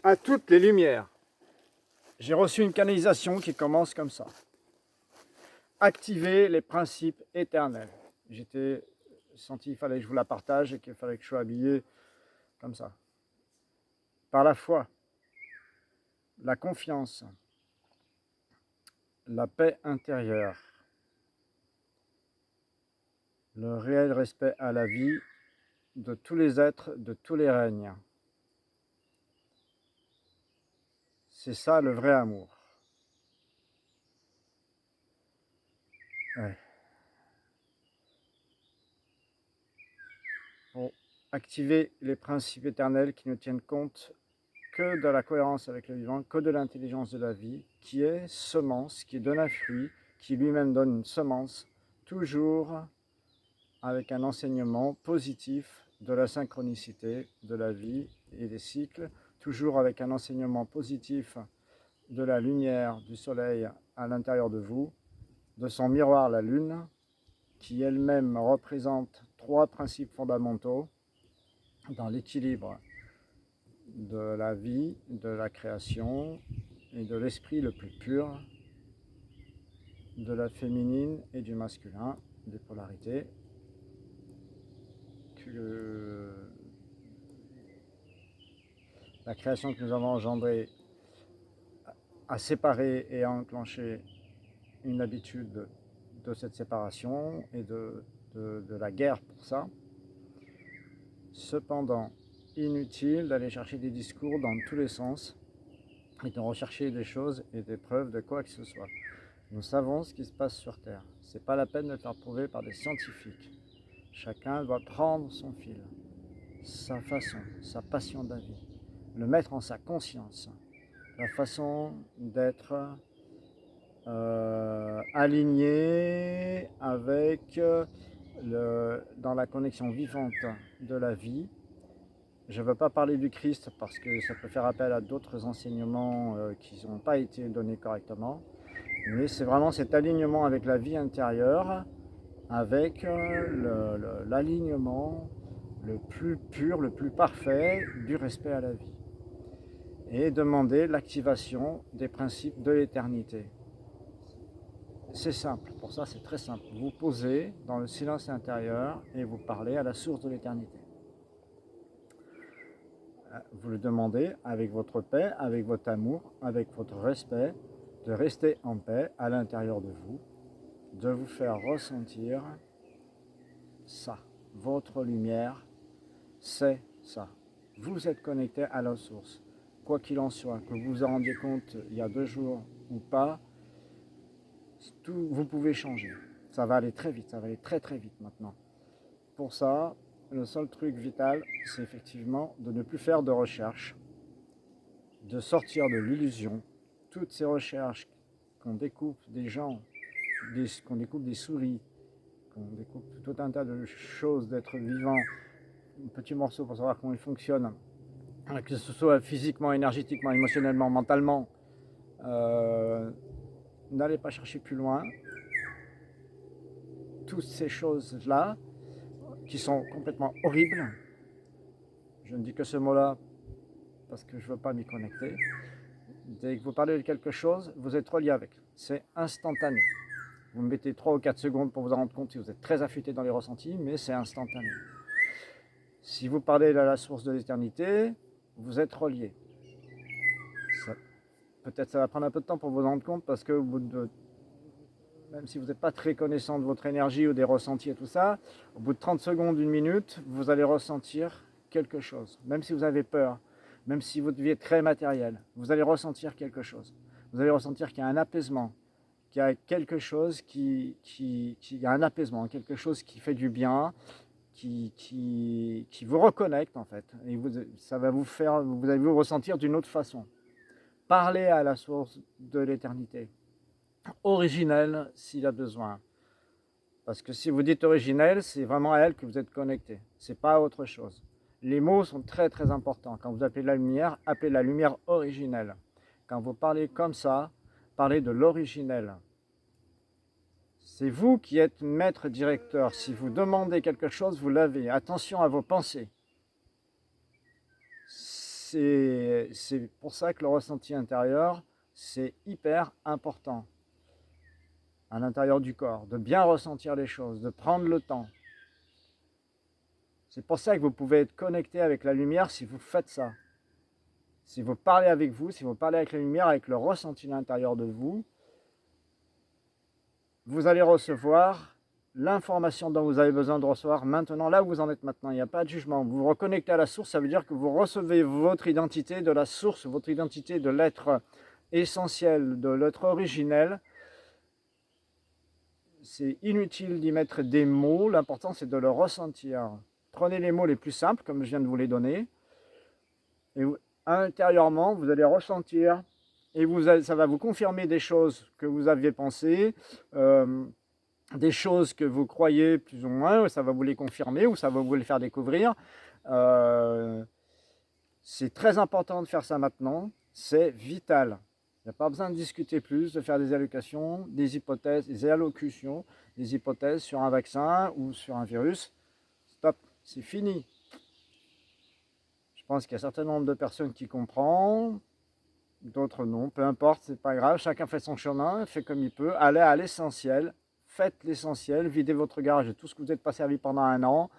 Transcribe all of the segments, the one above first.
à toutes les lumières. J'ai reçu une canalisation qui commence comme ça. Activer les principes éternels. J'étais senti qu'il fallait que je vous la partage et qu'il fallait que je sois habillé comme ça. Par la foi, la confiance, la paix intérieure, le réel respect à la vie de tous les êtres, de tous les règnes. C'est ça le vrai amour. Ouais. Pour activer les principes éternels qui ne tiennent compte que de la cohérence avec le vivant, que de l'intelligence de la vie, qui est semence, qui donne un fruit, qui lui-même donne une semence, toujours avec un enseignement positif de la synchronicité de la vie et des cycles, toujours avec un enseignement positif de la lumière du soleil à l'intérieur de vous, de son miroir la lune, qui elle-même représente 3 principes fondamentaux dans l'équilibre de la vie, de la création et de l'esprit le plus pur, de la féminine et du masculin, des polarités, que la création que nous avons engendrée a séparé et a enclenché une habitude de cette séparation et de la guerre pour ça. Cependant, inutile d'aller chercher des discours dans tous les sens et de rechercher des choses et des preuves de quoi que ce soit. Nous savons ce qui se passe sur Terre. Ce n'est pas la peine de le faire prouver par des scientifiques. Chacun doit prendre son fil, sa façon, sa passion de la vie, le mettre en sa conscience, la façon d'être aligné avec dans la connexion vivante de la vie. Je ne veux pas parler du Christ parce que ça peut faire appel à d'autres enseignements qui n'ont pas été donnés correctement. Mais c'est vraiment cet alignement avec la vie intérieure, avec l'alignement le plus pur, le plus parfait du respect à la vie. Et demander l'activation des principes de l'éternité. C'est simple, pour ça c'est très simple. Vous posez dans le silence intérieur et vous parlez à la source de l'éternité. Vous le demandez avec votre paix, avec votre amour, avec votre respect, de rester en paix à l'intérieur de vous, de vous faire ressentir ça. Votre lumière, c'est ça. Vous êtes connecté à la source. Quoi qu'il en soit, que vous vous en rendiez compte il y a 2 jours ou pas, tout, vous pouvez changer. Ça va aller très vite, ça va aller très très vite maintenant. Pour ça, le seul truc vital, c'est effectivement de ne plus faire de recherche, de sortir de l'illusion. Toutes ces recherches qu'on découpe des gens, qu'on découpe des souris, qu'on découpe tout un tas de choses d'êtres vivants, un petit morceau pour savoir comment ils fonctionnent, que ce soit physiquement, énergétiquement, émotionnellement, mentalement, n'allez pas chercher plus loin. Toutes ces choses-là, qui sont complètement horribles, je ne dis que ce mot-là parce que je ne veux pas m'y connecter. Dès que vous parlez de quelque chose, vous êtes relié avec. C'est instantané. Vous me mettez 3 ou 4 secondes pour vous en rendre compte si vous êtes très affûté dans les ressentis, mais c'est instantané. Si vous parlez de la source de l'éternité, vous êtes relié. Peut-être ça va prendre un peu de temps pour vous en rendre compte parce que au bout de, même si vous n'êtes pas très connaissant de votre énergie ou des ressentis et tout ça, au bout de 30 secondes, 1 minute, vous allez ressentir quelque chose. Même si vous avez peur, même si votre vie est très matérielle, vous allez ressentir quelque chose. Vous allez ressentir qu'il y a un apaisement, qu'il y a quelque chose qui y a un apaisement, quelque chose qui fait du bien, qui vous reconnecte en fait. Et ça va vous allez vous ressentir d'une autre façon. Parlez à la source de l'éternité. Originelle s'il y a besoin. Parce que si vous dites originelle, c'est vraiment à elle que vous êtes connecté. C'est pas autre chose. Les mots sont très très importants. Quand vous appelez la lumière, appelez la lumière originelle. Quand vous parlez comme ça, parlez de l'originel. C'est vous qui êtes maître directeur. Si vous demandez quelque chose, vous l'avez. Attention à vos pensées. c'est pour ça que le ressenti intérieur, c'est hyper important à l'intérieur du corps, de bien ressentir les choses, de prendre le temps. C'est pour ça que vous pouvez être connecté avec la lumière si vous faites ça. Si vous parlez avec vous, si vous parlez avec la lumière, avec le ressenti à l'intérieur de vous, vous allez recevoir l'information dont vous avez besoin de recevoir maintenant, là où vous en êtes maintenant. Il n'y a pas de jugement. Vous vous reconnectez à la source, ça veut dire que vous recevez votre identité de la source, votre identité de l'être essentiel, de l'être originel. C'est inutile d'y mettre des mots, l'important c'est de le ressentir. Prenez les mots les plus simples, comme je viens de vous les donner, et intérieurement, vous allez ressentir, et ça va vous confirmer des choses que vous aviez pensées, des choses que vous croyez plus ou moins, ça va vous les confirmer, ou ça va vous les faire découvrir. C'est très important de faire ça maintenant, c'est vital. Il n'y a pas besoin de discuter plus, de faire des allocations, des hypothèses, des allocutions, des hypothèses sur un vaccin ou sur un virus. Stop, c'est fini. Je pense qu'il y a un certain nombre de personnes qui comprennent, d'autres non, peu importe, c'est pas grave, chacun fait son chemin, fait comme il peut, allez à l'essentiel, faites l'essentiel, videz votre garage de tout ce que vous n'êtes pas servi pendant un an,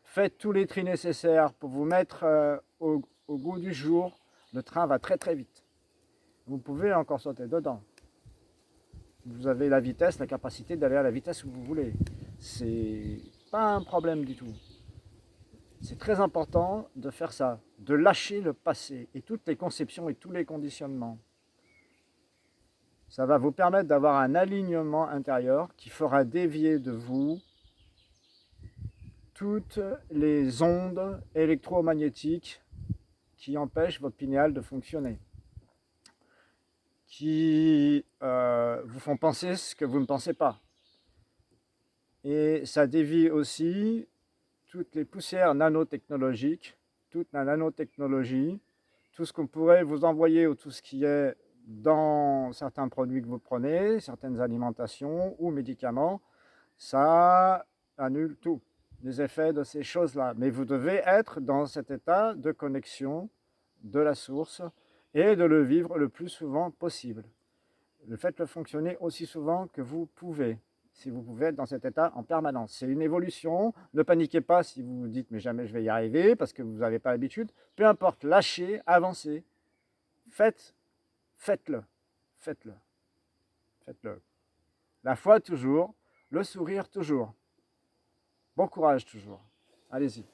faites tous les tris nécessaires pour vous mettre au goût du jour, le train va très très vite. Vous pouvez encore sauter dedans. Vous avez la vitesse, la capacité d'aller à la vitesse où vous voulez. C'est pas un problème du tout. C'est très important de faire ça, de lâcher le passé et toutes les conceptions et tous les conditionnements. Ça va vous permettre d'avoir un alignement intérieur qui fera dévier de vous toutes les ondes électromagnétiques qui empêchent votre pinéal de fonctionner, qui vous font penser ce que vous ne pensez pas. Et ça dévie aussi toutes les poussières nanotechnologiques, toute la nanotechnologie, tout ce qu'on pourrait vous envoyer ou tout ce qui est dans certains produits que vous prenez, certaines alimentations ou médicaments, ça annule tout, les effets de ces choses-là. Mais vous devez être dans cet état de connexion de la source et de le vivre le plus souvent possible. Faites-le fonctionner aussi souvent que vous pouvez, si vous pouvez être dans cet état en permanence. C'est une évolution, ne paniquez pas si vous vous dites mais jamais je vais y arriver parce que vous n'avez pas l'habitude. Peu importe, lâchez, avancez, faites-le, faites-le, faites-le. La foi toujours, le sourire toujours. Bon courage toujours. Allez-y.